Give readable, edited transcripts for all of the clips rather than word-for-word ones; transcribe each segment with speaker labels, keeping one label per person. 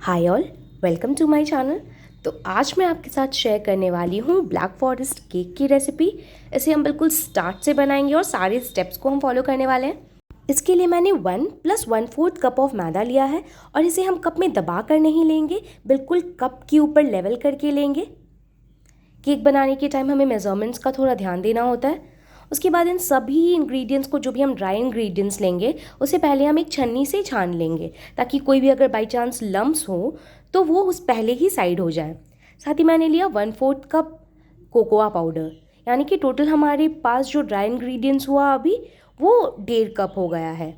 Speaker 1: Hi all, welcome to my channel. तो आज मैं आपके साथ शेयर करने वाली हूँ ब्लैक फॉरेस्ट केक की रेसिपी। इसे हम बिल्कुल स्टार्ट से बनाएंगे और सारे स्टेप्स को हम फॉलो करने वाले हैं। इसके लिए मैंने 1 + 1/4 कप ऑफ मैदा लिया है और इसे हम कप में दबा कर नहीं लेंगे, बिल्कुल कप के ऊपर लेवल करके लेंगे। केक बनाने के टाइम हमें मेजरमेंट्स का थोड़ा ध्यान देना होता है। उसके बाद इन सभी इंग्रेडिएंट्स को, जो भी हम ड्राई इंग्रेडिएंट्स लेंगे, उसे पहले हम एक छन्नी से छान लेंगे ताकि कोई भी अगर बाई चांस लम्स हो तो वो उस पहले ही साइड हो जाए। साथ ही मैंने लिया 1/4 कप कोकोआ पाउडर, यानी कि टोटल हमारे पास जो ड्राई इंग्रेडिएंट्स हुआ अभी वो 1.5 कप हो गया है।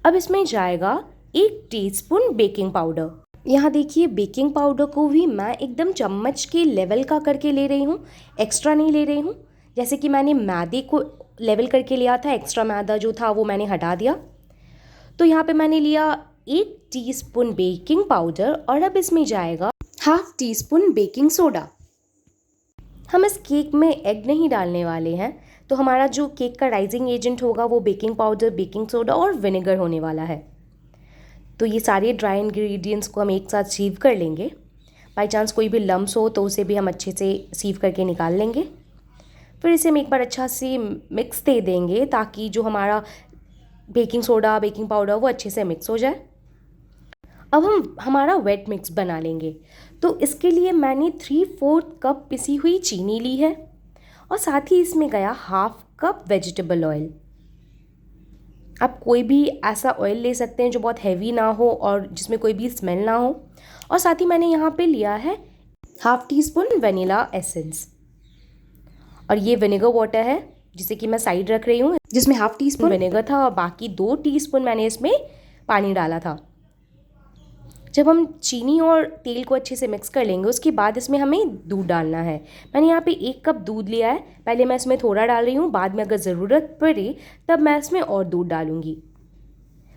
Speaker 1: अब इसमें जाएगा 1 टीस्पून बेकिंग पाउडर। यहाँ देखिए, बेकिंग पाउडर को भी मैं एकदम चम्मच के लेवल का करके ले रही हूँ, एक्स्ट्रा नहीं ले रही हूँ। जैसे कि मैंने मैदे को लेवल करके लिया था, एक्स्ट्रा मैदा जो था वो मैंने हटा दिया। तो यहाँ पे मैंने लिया 1 टीस्पून बेकिंग पाउडर और अब इसमें जाएगा 1/2 टीस्पून बेकिंग सोडा। हम इस केक में एग नहीं डालने वाले हैं, तो हमारा जो केक का राइजिंग एजेंट होगा वो बेकिंग पाउडर, बेकिंग सोडा और विनेगर होने वाला है। तो ये सारे ड्राई इंग्रेडिएंट्स को हम एक साथ सीव कर लेंगे। बाई चांस कोई भी लम्स हो तो उसे भी हम अच्छे से सीव करके निकाल लेंगे। फिर इसे हम एक बार अच्छा से मिक्स दे देंगे ताकि जो हमारा बेकिंग सोडा, बेकिंग पाउडर वो अच्छे से मिक्स हो जाए। अब हम हमारा वेट मिक्स बना लेंगे। तो इसके लिए मैंने 3/4 कप पिसी हुई चीनी ली है और साथ ही इसमें गया 1/2 कप वेजिटेबल ऑयल। आप कोई भी ऐसा ऑयल ले सकते हैं जो बहुत हैवी ना हो और जिसमें कोई भी स्मेल ना हो। और साथ ही मैंने यहाँ पे लिया है 1/2 टीस्पून वनीला एसेंस, और ये विनेगर वाटर है जिसे कि मैं साइड रख रही हूँ, जिसमें 1/2 टीस्पून विनेगर था और बाकी 2 टीस्पून मैंने इसमें पानी डाला था। जब हम चीनी और तेल को अच्छे से मिक्स कर लेंगे उसके बाद इसमें हमें दूध डालना है। मैंने यहाँ पे 1 कप दूध लिया है। पहले मैं इसमें थोड़ा डाल रही हूँ, बाद में अगर ज़रूरत पड़े तब मैं इसमें और दूध डालूँगी।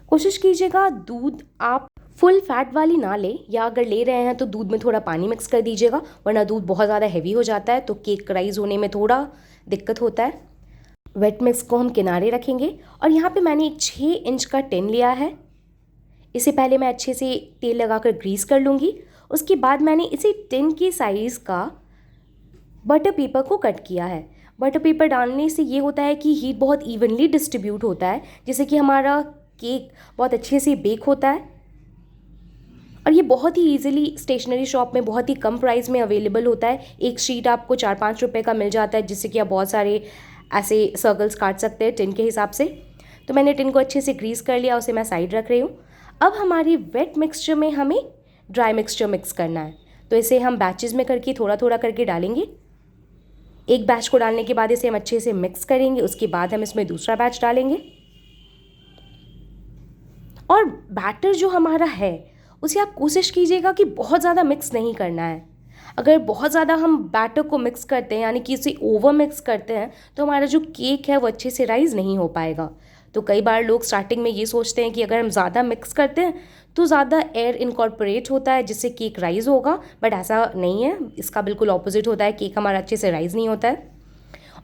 Speaker 1: कोशिश कीजिएगा दूध आप फुल फैट वाली ना ले, या अगर ले रहे हैं तो दूध में थोड़ा पानी मिक्स कर दीजिएगा, वरना दूध बहुत ज़्यादा हैवी हो जाता है तो केक राइज होने में थोड़ा दिक्कत होता है। वेट मिक्स को हम किनारे रखेंगे और यहाँ पे मैंने एक 6 इंच का टिन लिया है। इसे पहले मैं अच्छे से तेल लगाकर ग्रीस कर लूँगी। उसके बाद मैंने इसे टिन के साइज़ का बटर पेपर को कट किया है। बटर पेपर डालने से ये होता है कि हीट बहुत इवनली डिस्ट्रीब्यूट होता है, जिससे कि हमारा केक बहुत अच्छे से बेक होता है। और ये बहुत ही ईजिली स्टेशनरी शॉप में बहुत ही कम प्राइस में अवेलेबल होता है। एक शीट आपको 4-5 रुपये का मिल जाता है, जिससे कि आप बहुत सारे ऐसे सर्कल्स काट सकते हैं टिन के हिसाब से। तो मैंने टिन को अच्छे से ग्रीस कर लिया, उसे मैं साइड रख रही हूँ। अब हमारी वेट मिक्सचर में हमें ड्राई मिक्सचर मिक्स करना है, तो इसे हम बैचेस में करके थोड़ा थोड़ा करके डालेंगे। एक बैच को डालने के बाद इसे हम अच्छे से मिक्स करेंगे, उसके बाद हम इसमें दूसरा बैच डालेंगे। और बैटर जो हमारा है उसे आप कोशिश कीजिएगा कि बहुत ज़्यादा मिक्स नहीं करना है। अगर बहुत ज़्यादा हम बैटर को मिक्स करते हैं, यानी कि इसे ओवर मिक्स करते हैं, तो हमारा जो केक है वो अच्छे से राइज नहीं हो पाएगा। तो कई बार लोग स्टार्टिंग में ये सोचते हैं कि अगर हम ज़्यादा मिक्स करते हैं तो ज़्यादा एयर इनकॉर्पोरेट होता है जिससे केक राइज होगा, बट ऐसा नहीं है। इसका बिल्कुल ऑपोजिट होता है, केक हमारा अच्छे से राइज नहीं होता है।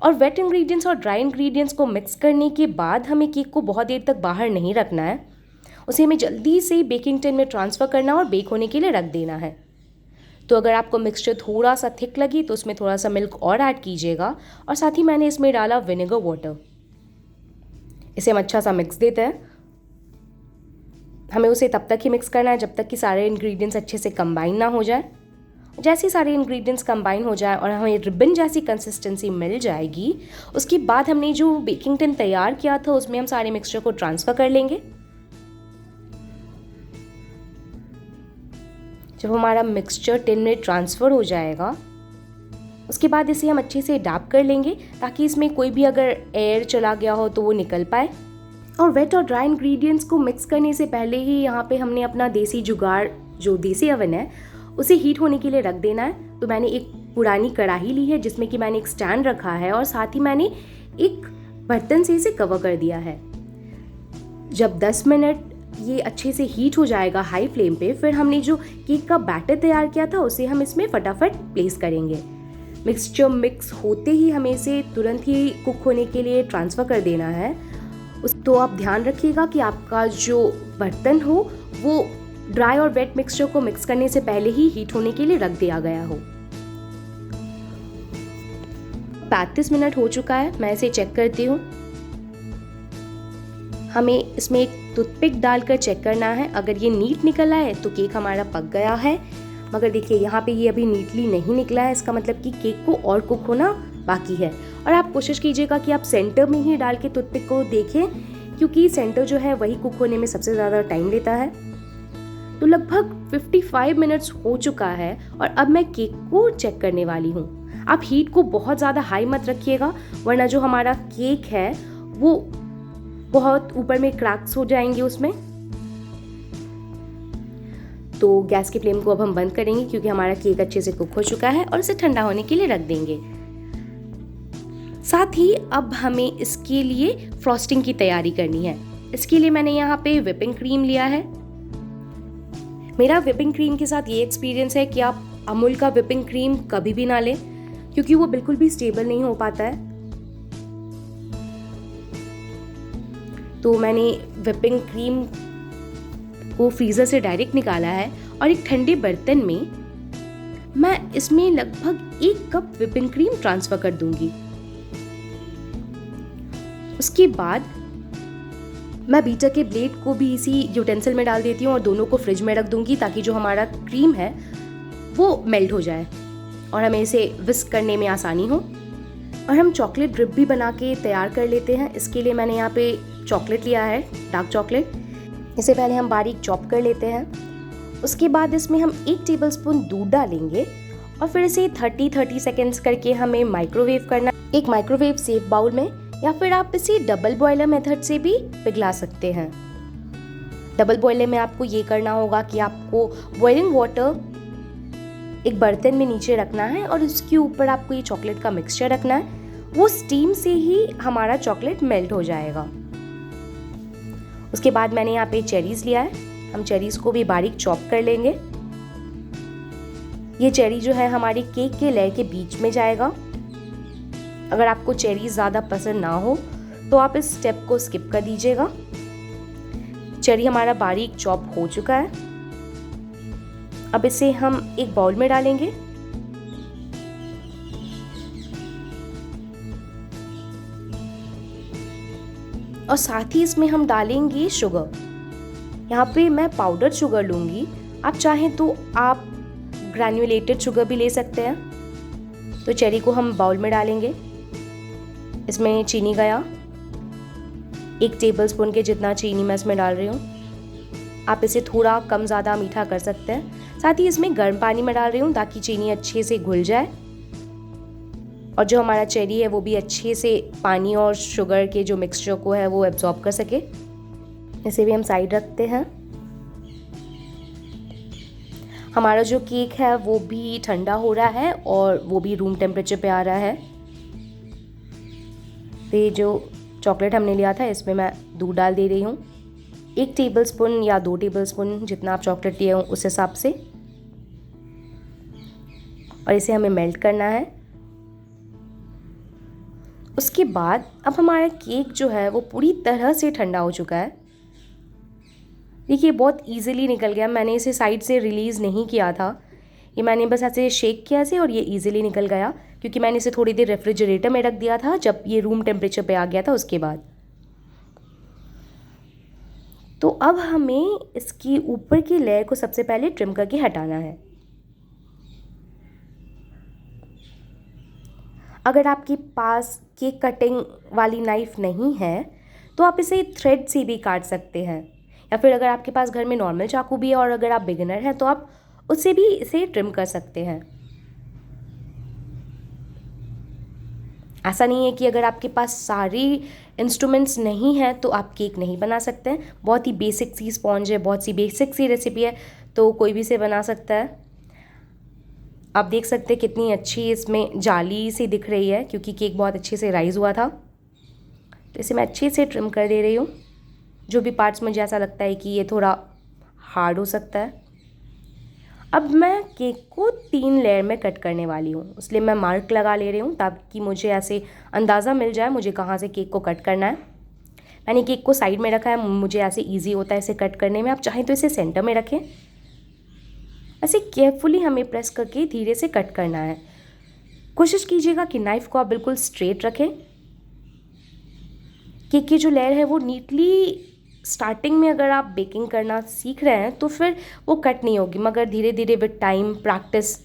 Speaker 1: और वेट इंग्रेडिएंट्स और ड्राई इंग्रेडिएंट्स को मिक्स करने के बाद हमें केक को बहुत देर तक बाहर नहीं रखना है, उसे हमें जल्दी से बेकिंग टिन में ट्रांसफ़र करना और बेक होने के लिए रख देना है। तो अगर आपको मिक्सचर थोड़ा सा थिक लगी तो उसमें थोड़ा सा मिल्क और ऐड कीजिएगा। और साथ ही मैंने इसमें डाला विनेगर वाटर। इसे हम अच्छा सा मिक्स देते हैं। हमें उसे तब तक ही मिक्स करना है जब तक कि सारे इंग्रेडिएंट्स अच्छे से कंबाइन ना हो जाए। जैसे ही सारे इंग्रेडिएंट्स कंबाइन हो जाए और हमें रिबन जैसी कंसिस्टेंसी मिल जाएगी, उसके बाद हमने जो बेकिंग टिन तैयार किया था उसमें हम सारे मिक्सचर को ट्रांसफ़र कर लेंगे। जब हमारा मिक्सचर टिन में ट्रांसफ़र हो जाएगा उसके बाद इसे हम अच्छे से डैप कर लेंगे ताकि इसमें कोई भी अगर एयर चला गया हो तो वो निकल पाए। और वेट और ड्राई इंग्रेडिएंट्स को मिक्स करने से पहले ही यहाँ पे हमने अपना देसी जुगाड़, जो देसी अवन है, उसे हीट होने के लिए रख देना है। तो मैंने एक पुरानी कढ़ाई ली है जिसमें कि मैंने एक स्टैंड रखा है और साथ ही मैंने एक बर्तन से इसे कवर कर दिया है। जब 10 मिनट ये अच्छे से हीट हो जाएगा हाई फ्लेम पे, फिर हमने जो केक का बैटर तैयार किया था उसे हम इसमें फटाफट प्लेस करेंगे। मिक्सचर मिक्स होते ही हमें इसे तुरंत ही कुक होने के लिए ट्रांसफ़र कर देना है। तो आप ध्यान रखिएगा कि आपका जो बर्तन हो वो ड्राई और वेट मिक्सचर को मिक्स करने से पहले ही हीट होने के लिए रख दिया गया हो। 35 मिनट हो चुका है, मैं इसे चेक करती हूँ। हमें इसमें एक टूथपिक डालकर चेक करना है। अगर ये नीट निकला है तो केक हमारा पक गया है, मगर देखिए यहाँ पे ये अभी नीटली नहीं निकला है, इसका मतलब कि केक को और कुक होना बाकी है। और आप कोशिश कीजिएगा कि आप सेंटर में ही डाल के टूथपिक को देखें, क्योंकि सेंटर जो है वही कुक होने में सबसे ज़्यादा टाइम लेता है। तो लगभग 55 मिनट्स हो चुका है और अब मैं केक को चेक करने वाली हूँ। आप हीट को बहुत ज़्यादा हाई मत रखिएगा, वरना जो हमारा केक है वो बहुत ऊपर में क्रैक्स हो जाएंगे उसमें। तो गैस की फ्लेम को अब हम बंद करेंगे, क्योंकि हमारा केक अच्छे से कुक हो चुका है, और इसे ठंडा होने के लिए रख देंगे। साथ ही अब हमें इसके लिए फ्रॉस्टिंग की तैयारी करनी है। इसके लिए मैंने यहाँ पे व्हिपिंग क्रीम लिया है। मेरा व्हिपिंग क्रीम के साथ ये एक्सपीरियंस है कि आप अमूल का व्हिपिंग क्रीम कभी भी ना लें, क्योंकि वो बिल्कुल भी स्टेबल नहीं हो पाता है। तो मैंने व्हिपिंग क्रीम को फ्रीज़र से डायरेक्ट निकाला है और एक ठंडे बर्तन में मैं इसमें लगभग 1 कप व्हिपिंग क्रीम ट्रांसफ़र कर दूंगी। उसके बाद मैं बीटर के ब्लेड को भी इसी यूटेंसिल में डाल देती हूँ और दोनों को फ्रिज में रख दूंगी, ताकि जो हमारा क्रीम है वो मेल्ट हो जाए और हमें इसे विस्क करने में आसानी हो। और हम चॉकलेट ड्रिप भी बना के तैयार कर लेते हैं। इसके लिए मैंने यहाँ पे चॉकलेट लिया है, डार्क चॉकलेट। इसे पहले हम बारीक चॉप कर लेते हैं। उसके बाद इसमें हम 1 टेबलस्पून दूध डालेंगे और फिर इसे 30 सेकेंड्स करके हमें माइक्रोवेव करना। एक माइक्रोवेव सेफ बाउल में, या फिर आप इसे डबल बॉयलर मेथड से भी पिघला सकते हैं। डबल बॉयलर में आपको ये करना होगा कि आपको बॉइलिंग वाटर एक बर्तन में नीचे रखना है और उसके ऊपर आपको ये चॉकलेट का मिक्सचर रखना है। वो स्टीम से ही हमारा चॉकलेट मेल्ट हो जाएगा। उसके बाद मैंने यहाँ पे चेरीज लिया है, हम चेरीज को भी बारीक चॉप कर लेंगे। ये चेरी जो है हमारी केक के लेयर के बीच में जाएगा। अगर आपको चेरीज ज़्यादा पसंद ना हो तो आप इस स्टेप को स्किप कर दीजिएगा। चेरी हमारा बारीक चॉप हो चुका है। अब इसे हम एक बाउल में डालेंगे। और साथ ही इसमें हम डालेंगे शुगर। यहाँ पे मैं पाउडर शुगर लूँगी, आप चाहें तो आप ग्रैन्युलेटेड शुगर भी ले सकते हैं। तो चेरी को हम बाउल में डालेंगे। इसमें चीनी गया, 1 टेबलस्पून के जितना चीनी मैं इसमें डाल रही हूँ। आप इसे थोड़ा कम ज़्यादा मीठा कर सकते हैं। साथ ही इसमें गर्म पानी में डाल रही हूँ ताकि चीनी अच्छे से घुल जाए और जो हमारा चेरी है वो भी अच्छे से पानी और शुगर के जो मिक्सचर को है वो एब्जॉर्ब कर सके। इसे भी हम साइड रखते हैं। हमारा जो केक है वो भी ठंडा हो रहा है और वो भी रूम टेम्परेचर पे आ रहा है। तो ये जो चॉकलेट हमने लिया था इसमें मैं दूध डाल दे रही हूँ, 1 टेबलस्पून या 2 टेबलस्पून जितना आप चॉकलेट लिए हो उस हिसाब से। और इसे हमें मेल्ट करना है। उसके बाद अब हमारा केक जो है वो पूरी तरह से ठंडा हो चुका है। देखिए बहुत इजीली निकल गया। मैंने इसे साइड से रिलीज़ नहीं किया था, ये मैंने बस ऐसे शेक किया से और ये इजीली निकल गया, क्योंकि मैंने इसे थोड़ी देर रेफ्रिजरेटर में रख दिया था जब ये रूम टेम्परेचर पे आ गया था उसके बाद। तो अब हमें इसकी ऊपर की लेयर को सबसे पहले ट्रिम करके हटाना है। अगर आपके पास केक कटिंग वाली नाइफ़ नहीं है तो आप इसे थ्रेड से भी काट सकते हैं, या फिर अगर आपके पास घर में नॉर्मल चाकू भी है और अगर आप बिगिनर हैं तो आप उससे भी इसे ट्रिम कर सकते हैं। ऐसा नहीं है कि अगर आपके पास सारी इंस्ट्रूमेंट्स नहीं हैं तो आप केक नहीं बना सकते हैं। बहुत ही बेसिक सी स्पॉन्ज है, बहुत सी बेसिक सी रेसिपी है, तो कोई भी इसे बना सकता है। आप देख सकते हैं कितनी अच्छी इसमें जाली सी दिख रही है, क्योंकि केक बहुत अच्छे से राइज़ हुआ था। तो इसे मैं अच्छे से ट्रिम कर दे रही हूँ। जो भी पार्ट्स मुझे ऐसा लगता है कि ये थोड़ा हार्ड हो सकता है। अब मैं केक को 3 लेयर में कट करने वाली हूँ, इसलिए मैं मार्क लगा ले रही हूँ ताकि मुझे ऐसे अंदाज़ा मिल जाए मुझे कहाँ से केक को कट करना है। मैंने केक को साइड में रखा है, मुझे ऐसे इजी होता है इसे कट करने में। आप चाहें तो इसे सेंटर में रखें। ऐसे केयरफुली हमें प्रेस करके धीरे से कट करना है। कोशिश कीजिएगा कि नाइफ़ को आप बिल्कुल स्ट्रेट रखें। केक की जो लेयर है वो नीटली, स्टार्टिंग में अगर आप बेकिंग करना सीख रहे हैं तो फिर वो कट नहीं होगी, मगर धीरे धीरे विद टाइम प्रैक्टिस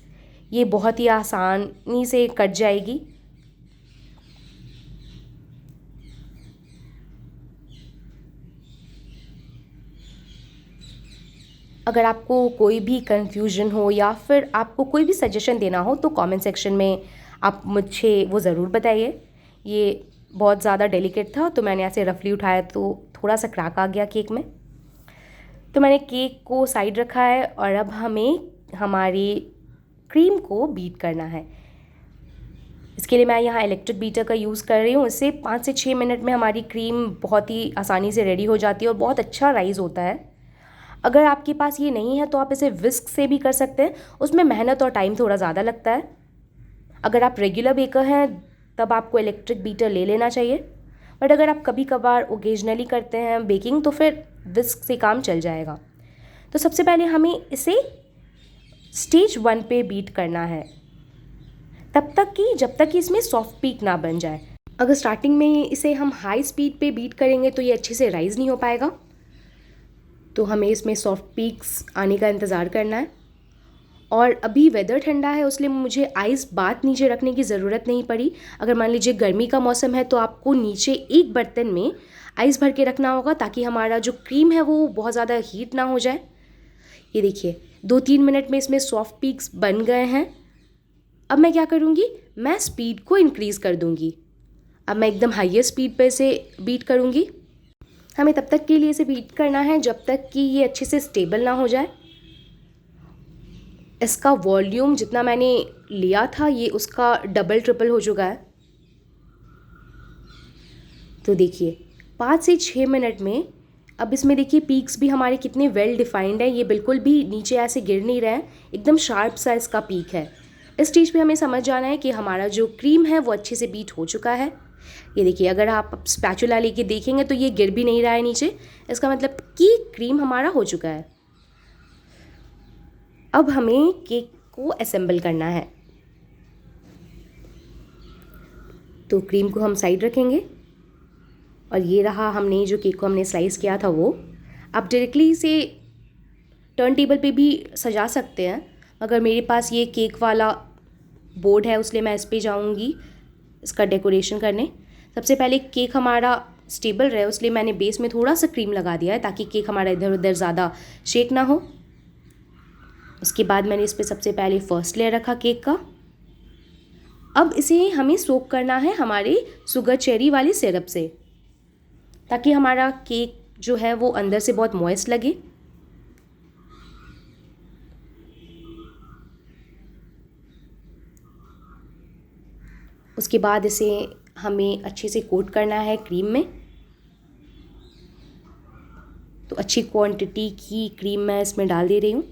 Speaker 1: ये बहुत ही आसानी से कट जाएगी। अगर आपको कोई भी कन्फ्यूजन हो या फिर आपको कोई भी सजेशन देना हो तो कमेंट सेक्शन में आप मुझे वो ज़रूर बताइए। ये बहुत ज़्यादा डेलिकेट था तो मैंने ऐसे रफली उठाया तो थोड़ा सा क्रैक आ गया केक में। तो मैंने केक को साइड रखा है और अब हमें हमारी क्रीम को बीट करना है। इसके लिए मैं यहाँ इलेक्ट्रिक बीटर का यूज़ कर रही हूँ। इससे 5 से 6 मिनट में हमारी क्रीम बहुत ही आसानी से रेडी हो जाती है और बहुत अच्छा राइज़ होता है। अगर आपके पास ये नहीं है तो आप इसे विस्क से भी कर सकते हैं, उसमें मेहनत और टाइम थोड़ा ज़्यादा लगता है। अगर आप रेगुलर बेकर हैं तब आपको इलेक्ट्रिक बीटर ले लेना चाहिए, बट अगर आप कभी कभार ओकेजनली करते हैं बेकिंग तो फिर विस्क से काम चल जाएगा। तो सबसे पहले हमें इसे स्टेज 1 पे बीट करना है, तब तक कि जब तक कि इसमें सॉफ्ट पीक ना बन जाए। अगर स्टार्टिंग में इसे हम हाई स्पीड पे बीट करेंगे तो ये अच्छे से राइज़ नहीं हो पाएगा। तो हमें इसमें सॉफ्ट पीक्स आने का इंतज़ार करना है। और अभी वेदर ठंडा है इसलिए मुझे आइस बात नीचे रखने की ज़रूरत नहीं पड़ी। अगर मान लीजिए गर्मी का मौसम है तो आपको नीचे एक बर्तन में आइस भर के रखना होगा ताकि हमारा जो क्रीम है वो बहुत ज़्यादा हीट ना हो जाए। ये देखिए 2-3 मिनट में इसमें सॉफ्ट पीक्स बन गए हैं। अब मैं क्या करूँगी, मैं स्पीड को इंक्रीज़ कर दूँगी। अब मैं एकदम हाईएस्ट स्पीड पे इसे बीट करूँगी। हमें तब तक के लिए इसे बीट करना है जब तक कि ये अच्छे से स्टेबल ना हो जाए। इसका वॉल्यूम जितना मैंने लिया था ये उसका डबल ट्रिपल हो चुका है। तो देखिए 5 से 6 मिनट में अब इसमें देखिए पीक्स भी हमारे कितने वेल डिफाइंड है। ये बिल्कुल भी नीचे ऐसे गिर नहीं रहे हैं, एकदम शार्प सा इसका पीक है। इस स्टेज पे हमें समझ जाना है कि हमारा जो क्रीम है वो अच्छे से बीट हो चुका है। ये देखिए अगर आप स्पैचुला लेके देखेंगे तो ये गिर भी नहीं रहा है नीचे, इसका मतलब कि क्रीम हमारा हो चुका है। अब हमें केक को असेंबल करना है। तो क्रीम को हम साइड रखेंगे और ये रहा हमने जो केक को हमने स्लाइस किया था वो। आप डायरेक्टली इसे टर्न टेबल पे भी सजा सकते हैं, मगर मेरे पास ये केक वाला बोर्ड है इसलिए मैं इस पे जाऊंगी इसका डेकोरेशन करने। सबसे पहले केक हमारा स्टेबल रहे इसलिए मैंने बेस में थोड़ा सा क्रीम लगा दिया है ताकि केक हमारा इधर उधर ज़्यादा शेक ना हो। उसके बाद मैंने इस पर सबसे पहले फर्स्ट लेयर रखा केक का। अब इसे हमें सोक करना है हमारे शुगर चेरी वाली सिरप से ताकि हमारा केक जो है वो अंदर से बहुत मॉइस्ट लगे। उसके बाद इसे हमें अच्छे से कोट करना है क्रीम में। तो अच्छी क्वांटिटी की क्रीम मैं इसमें डाल दे रही हूँ।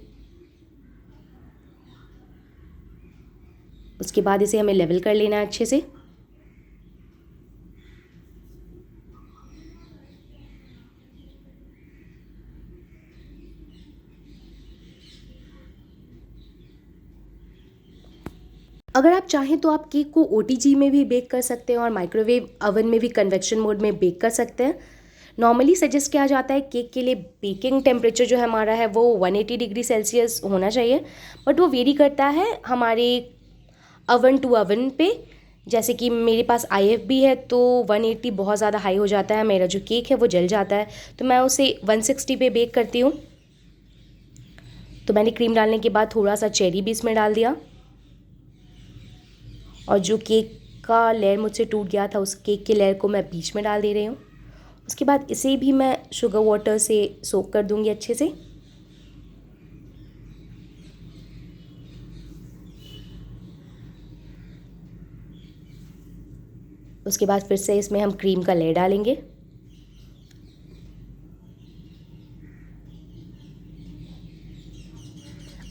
Speaker 1: उसके बाद इसे हमें लेवल कर लेना है अच्छे से। अगर आप चाहें तो आप केक को OTG में भी बेक कर सकते हैं और माइक्रोवेव ओवन में भी कन्वेक्शन मोड में बेक कर सकते हैं। नॉर्मली सजेस्ट किया जाता है केक के लिए बेकिंग टेम्परेचर जो हमारा है वो 180 डिग्री सेल्सियस होना चाहिए, बट वो वेरी करता है हमारे ओवन टू ओवन पे। जैसे कि मेरे पास IFB है तो 180 बहुत ज़्यादा हाई हो जाता है, मेरा जो केक है वो जल जाता है, तो मैं उसे 160 पे बेक करती हूँ। तो मैंने क्रीम डालने के बाद थोड़ा सा चेरी भी इसमें डाल दिया और जो केक का लेयर मुझसे टूट गया था उस केक के लेयर को मैं बीच में डाल दे रही हूँ। उसके बाद इसे भी मैं शुगर वाटर से सोक कर दूँगी अच्छे से। उसके बाद फिर से इसमें हम क्रीम का लेयर डालेंगे।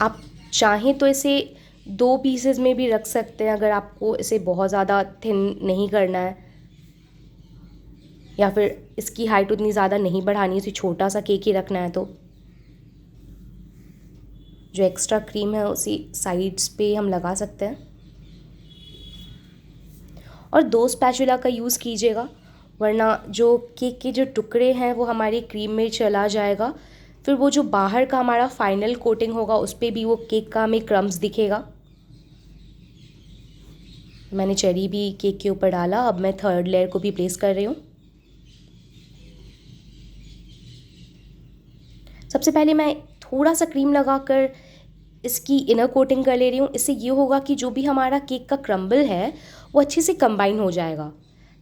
Speaker 1: आप चाहें तो इसे 2 पीसेस में भी रख सकते हैं अगर आपको इसे बहुत ज़्यादा थिन नहीं करना है। या फिर इसकी हाइट उतनी ज़्यादा नहीं बढ़ानी है, इसे छोटा सा केक ही रखना है, तो जो एक्स्ट्रा क्रीम है उसी साइड्स पे हम लगा सकते हैं। और 2 स्पैचुला का यूज़ कीजिएगा, वरना जो केक के जो टुकड़े हैं वो हमारी क्रीम में चला जाएगा, फिर वो जो बाहर का हमारा फाइनल कोटिंग होगा उस पर भी वो केक का हमें क्रम्स दिखेगा। मैंने चेरी भी केक के ऊपर डाला, अब मैं थर्ड लेयर को भी प्लेस कर रही हूँ। सबसे पहले मैं थोड़ा सा क्रीम लगाकर इसकी इनर कोटिंग कर ले रही हूँ। इससे ये होगा कि जो भी हमारा केक का क्रम्बल है वो अच्छे से कंबाइन हो जाएगा,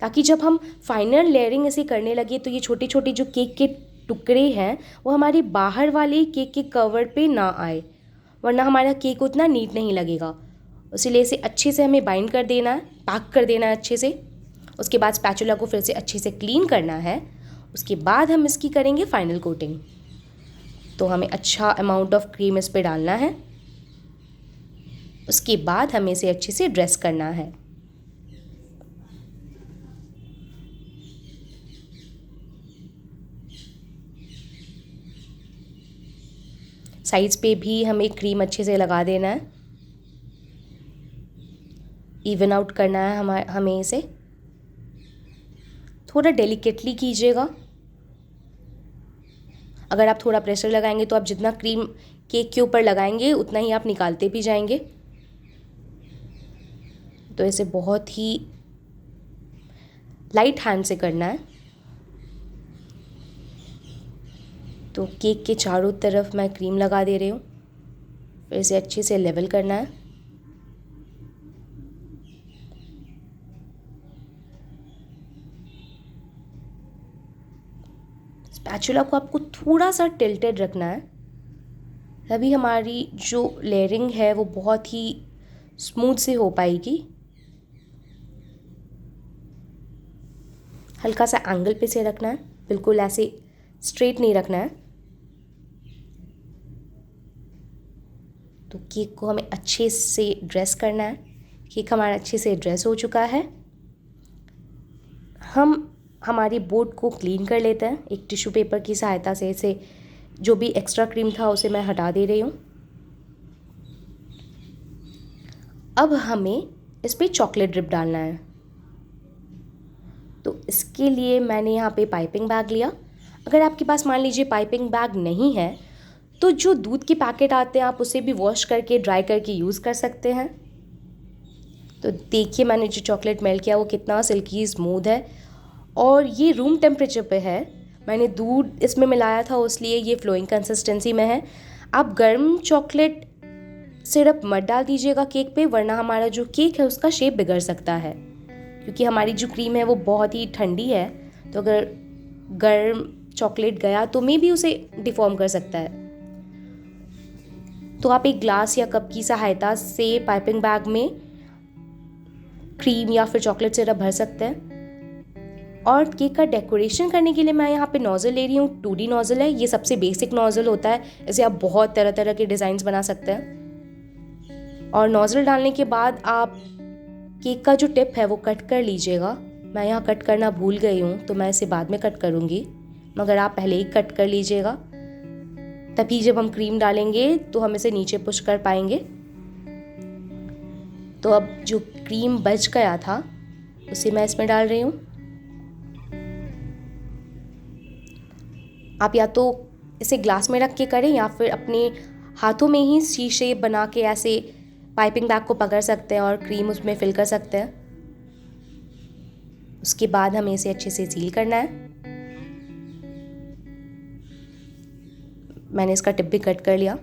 Speaker 1: ताकि जब हम फाइनल लेयरिंग इसे करने लगे तो ये छोटे छोटे जो केक के टुकड़े हैं वो हमारे बाहर वाले केक के कवर पे ना आए, वरना हमारा केक उतना नीट नहीं लगेगा। इसीलिए इसे अच्छे से हमें बाइंड कर देना है, पैक कर देना है अच्छे से। उसके बाद स्पैचुला को फिर से अच्छे से क्लीन करना है। उसके बाद हम इसकी करेंगे फाइनल कोटिंग। तो हमें अच्छा अमाउंट ऑफ क्रीम इस पे डालना है। उसके बाद हमें इसे अच्छे से ड्रेस करना है। साइड्स पे भी हमें क्रीम अच्छे से लगा देना है, इवन आउट करना है हमें इसे। थोड़ा डेलिकेटली कीजिएगा। अगर आप थोड़ा प्रेशर लगाएंगे तो आप जितना क्रीम केक के ऊपर लगाएंगे उतना ही आप निकालते भी जाएंगे। तो इसे बहुत ही लाइट हैंड से करना है। तो केक के चारों तरफ मैं क्रीम लगा दे रही हूँ, फिर इसे अच्छे से लेवल करना है। स्पैचुला को आपको थोड़ा सा टिल्टेड रखना है, तभी हमारी जो लेयरिंग है वो बहुत ही स्मूथ से हो पाएगी। हल्का सा एंगल पे से रखना है, बिल्कुल ऐसे स्ट्रेट नहीं रखना है। तो केक को हमें अच्छे से ड्रेस करना है। केक हमारा अच्छे से ड्रेस हो चुका है। हम हमारी बोर्ड को क्लीन कर लेते हैं एक टिश्यू पेपर की सहायता से। इसे जो भी एक्स्ट्रा क्रीम था उसे मैं हटा दे रही हूँ। अब हमें इस पर चॉकलेट ड्रिप डालना है। तो इसके लिए मैंने यहाँ पे पाइपिंग बैग लिया। अगर आपके पास मान लीजिए पाइपिंग बैग नहीं है तो जो दूध के पैकेट आते हैं आप उसे भी वॉश करके ड्राई करके यूज़ कर सकते हैं। तो देखिए मैंने जो चॉकलेट मेल्ट किया वो कितना सिल्की स्मूथ है, और ये रूम टेम्परेचर पे है। मैंने दूध इसमें मिलाया था इसलिए ये फ्लोइंग कंसिस्टेंसी में है। आप गर्म चॉकलेट सिरप मत डाल दीजिएगा केक पे, वरना हमारा जो केक है उसका शेप बिगड़ सकता है, क्योंकि हमारी जो क्रीम है वो बहुत ही ठंडी है। तो अगर गर्म चॉकलेट गया तो मे भी उसे डिफॉर्म कर सकता है। तो आप एक ग्लास या कप की सहायता से पाइपिंग बैग में क्रीम या फिर चॉकलेट सिरप भर सकते हैं। और केक का डेकोरेशन करने के लिए मैं यहाँ पे नोज़ल ले रही हूँ। 2D नोज़ल है, ये सबसे बेसिक नोज़ल होता है। इसे आप बहुत तरह तरह के डिज़ाइंस बना सकते हैं। और नोज़ल डालने के बाद आप केक का जो टिप है वो कट कर लीजिएगा। मैं यहाँ कट करना भूल गई हूँ तो मैं इसे बाद में कट करूँगी, मगर आप पहले ही कट कर लीजिएगा, तभी जब हम क्रीम डालेंगे तो हम इसे नीचे पुश कर पाएंगे। तो अब जो क्रीम बच गया था उसे मैं इसमें डाल रही हूँ। आप या तो इसे ग्लास में रख के करें या फिर अपने हाथों में ही सी शेप बना के ऐसे पाइपिंग बैग को पकड़ सकते हैं और क्रीम उसमें फिल कर सकते हैं। उसके बाद हमें इसे अच्छे से सील करना है। मैंने इसका टिप भी कट कर लिया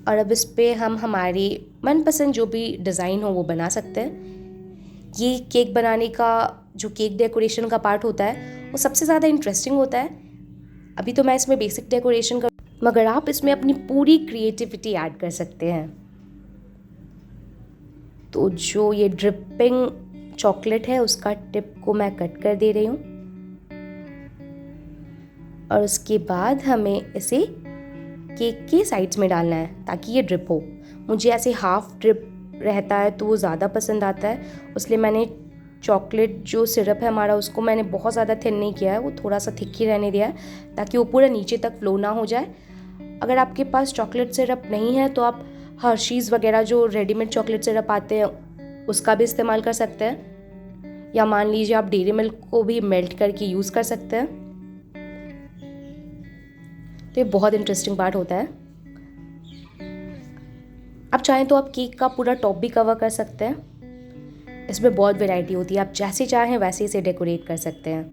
Speaker 1: और अब इस पे हम हमारी मनपसंद जो भी डिज़ाइन हो वो बना सकते हैं। ये केक बनाने का जो केक डेकोरेशन का पार्ट होता है वो सबसे ज़्यादा इंटरेस्टिंग होता है। अभी तो मैं इसमें बेसिक डेकोरेशन कर, मगर आप इसमें अपनी पूरी क्रिएटिविटी ऐड कर सकते हैं। तो जो ये ड्रिपिंग चॉकलेट है उसका टिप को मैं कट कर दे रही हूँ और उसके बाद हमें इसे केक के साइड्स में डालना है ताकि ये ड्रिप हो। मुझे ऐसे हाफ ड्रिप रहता है तो वो ज़्यादा पसंद आता है, इसलिए मैंने चॉकलेट जो सिरप है हमारा उसको मैंने बहुत ज़्यादा थिन नहीं किया है, वो थोड़ा सा थिक ही रहने दिया है ताकि वो पूरा नीचे तक फ्लो ना हो जाए। अगर आपके पास चॉकलेट सिरप नहीं है तो आप हर्शीज़ वगैरह जो रेडीमेड चॉकलेट सिरप आते हैं उसका भी इस्तेमाल कर सकते हैं, या मान लीजिए आप डेयरी मिल्क को भी मेल्ट करके यूज़ कर सकते हैं। तो ये बहुत इंटरेस्टिंग पार्ट होता है। आप चाहें तो आप केक का पूरा टॉप भी कवर कर सकते हैं। इसमें बहुत वैरायटी होती है, आप जैसे चाहें वैसे इसे डेकोरेट कर सकते हैं।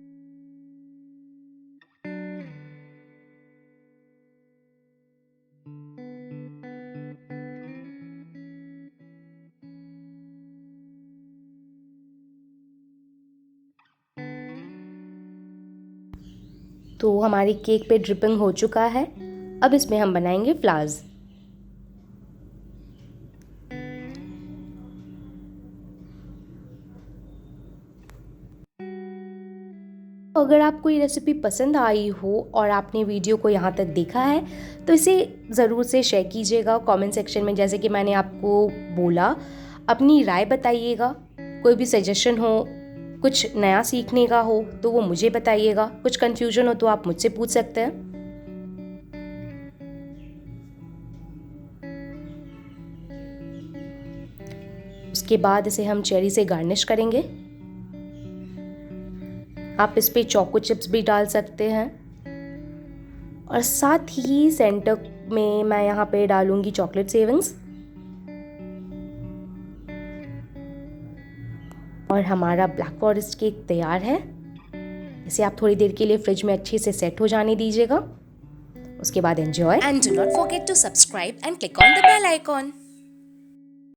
Speaker 1: तो हमारी केक पे ड्रिपिंग हो चुका है। अब इसमें हम बनाएंगे फ्लावर्स। अगर आपको ये रेसिपी पसंद आई हो और आपने वीडियो को यहाँ तक देखा है तो इसे ज़रूर से शेयर कीजिएगा कमेंट सेक्शन में। जैसे कि मैंने आपको बोला, अपनी राय बताइएगा, कोई भी सजेशन हो, कुछ नया सीखने का हो तो वो मुझे बताइएगा, कुछ कन्फ्यूजन हो तो आप मुझसे पूछ सकते हैं। उसके बाद इसे हम चेरी से गार्निश करेंगे। आप इस पे चोको चिप्स भी डाल सकते हैं और साथ ही सेंटर में मैं यहाँ पे डालूंगी चॉकलेट सेविंग्स। और हमारा ब्लैक फॉरेस्ट केक तैयार है। इसे आप थोड़ी देर के लिए फ्रिज में अच्छे से सेट हो जाने दीजिएगा। उसके बाद enjoy
Speaker 2: and do not forget to subscribe and click on the bell icon.